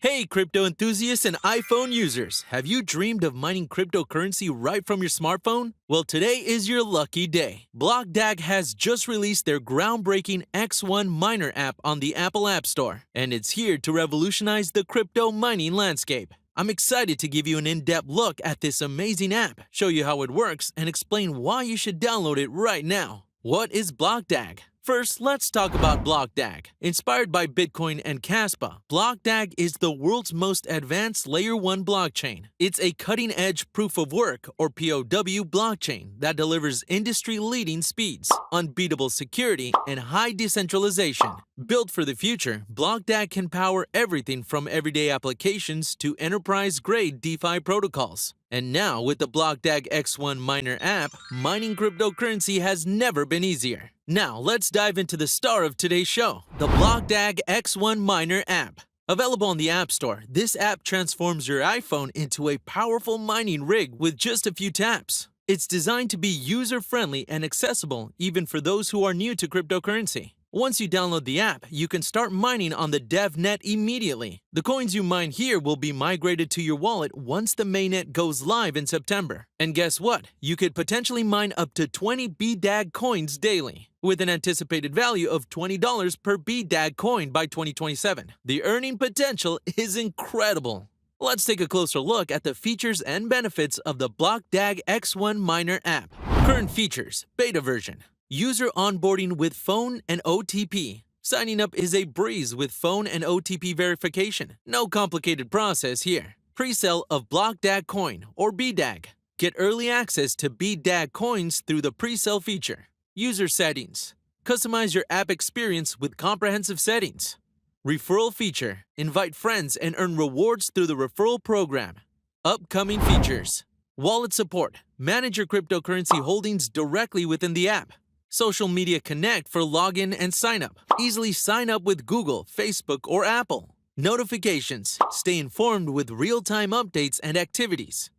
Hey, crypto enthusiasts and iPhone users, have you dreamed of mining cryptocurrency right from your smartphone? Well, today is your lucky day. BlockDAG has just released their groundbreaking X1 Miner App on the Apple App Store, and it's here to revolutionize the crypto mining landscape. I'm excited to give you an in-depth look at this amazing app, show you how it works, and explain why you should download it right now. What is BlockDAG? First, let's talk about BlockDAG. Inspired by Bitcoin and Kaspa, BlockDAG is the world's most advanced Layer 1 blockchain. It's a cutting-edge proof-of-work, or POW, blockchain that delivers industry-leading speeds, unbeatable security, and high decentralization. Built for the future, BlockDAG can power everything from everyday applications to enterprise-grade DeFi protocols. And now, with the BlockDAG X1 Miner App, mining cryptocurrency has never been easier. Now, let's dive into the star of today's show, the BlockDAG X1 Miner App. Available on the App Store, this app transforms your iPhone into a powerful mining rig with just a few taps. It's designed to be user-friendly and accessible even for those who are new to cryptocurrency. Once you download the app, you can start mining on the DevNet immediately. The coins you mine here will be migrated to your wallet once the mainnet goes live in September. And guess what? You could potentially mine up to 20 BDAG coins daily, with an anticipated value of $20 per BDAG coin by 2027. The earning potential is incredible. Let's take a closer look at the features and benefits of the BlockDAG X1 Miner App. Current features: beta version. User onboarding with phone and OTP. Signing up is a breeze with phone and OTP verification. No complicated process here. Pre-sale of BlockDAG coin, or BDAG. Get early access to BDAG coins through the pre-sale feature. User settings. Customize your app experience with comprehensive settings. Referral feature. Invite friends and earn rewards through the referral program. Upcoming features. Wallet support. Manage your cryptocurrency holdings directly within the app. Social Media Connect for login and sign up. Easily sign up with Google, Facebook, or Apple. Notifications. Stay informed with real-time updates and activities.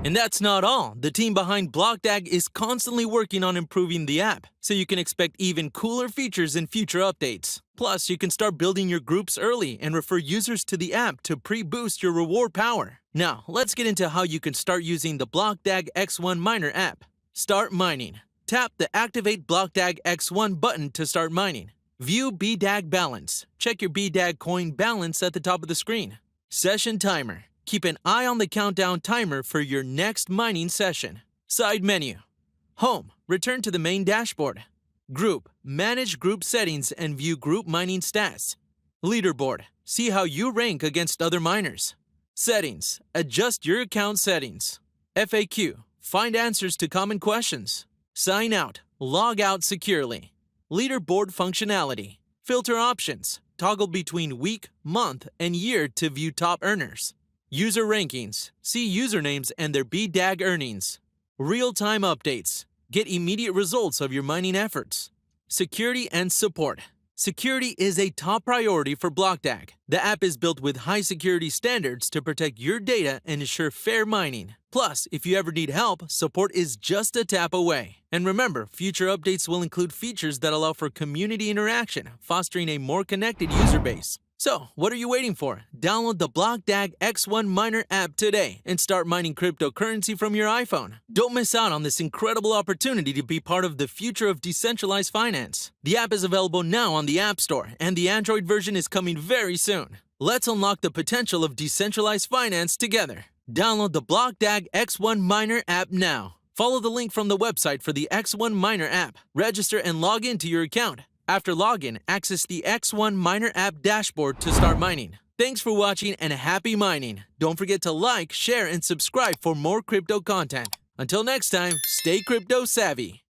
And that's not all. The team behind BlockDAG is constantly working on improving the app, so you can expect even cooler features in future updates. Plus, you can start building your groups early and refer users to the app to pre-boost your reward power. Now, let's get into how you can start using the BlockDAG X1 Miner app. Start mining. Tap the Activate BlockDAG X1 button to start mining. View BDAG balance. Check your BDAG coin balance at the top of the screen. Session timer. Keep an eye on the countdown timer for your next mining session. Side menu. Home. Return to the main dashboard. Group. Manage group settings and view group mining stats. Leaderboard. See how you rank against other miners. Settings. Adjust your account settings. FAQ. Find answers to common questions. Sign out. Log out securely. Leaderboard functionality. Filter options. Toggle between week, month, and year to view top earners. User rankings. See usernames and their BDAG earnings. Real-time updates. Get immediate results of your mining efforts. Security and support. Security is a top priority for BlockDAG. The app is built with high security standards to protect your data and ensure fair mining. Plus, if you ever need help, support is just a tap away. And remember, future updates will include features that allow for community interaction, fostering a more connected user base. So, what are you waiting for? Download the BlockDAG X1 Miner app today and start mining cryptocurrency from your iPhone. Don't miss out on this incredible opportunity to be part of the future of decentralized finance. The app is available now on the App Store, and the Android version is coming very soon. Let's unlock the potential of decentralized finance together. Download the BlockDAG X1 Miner app now. Follow the link from the website for the X1 Miner app. Register and log in to your account. After login, access the X1 Miner app dashboard to start mining. Thanks for watching and happy mining. Don't forget to like, share, and subscribe for more crypto content. Until next time, stay crypto savvy.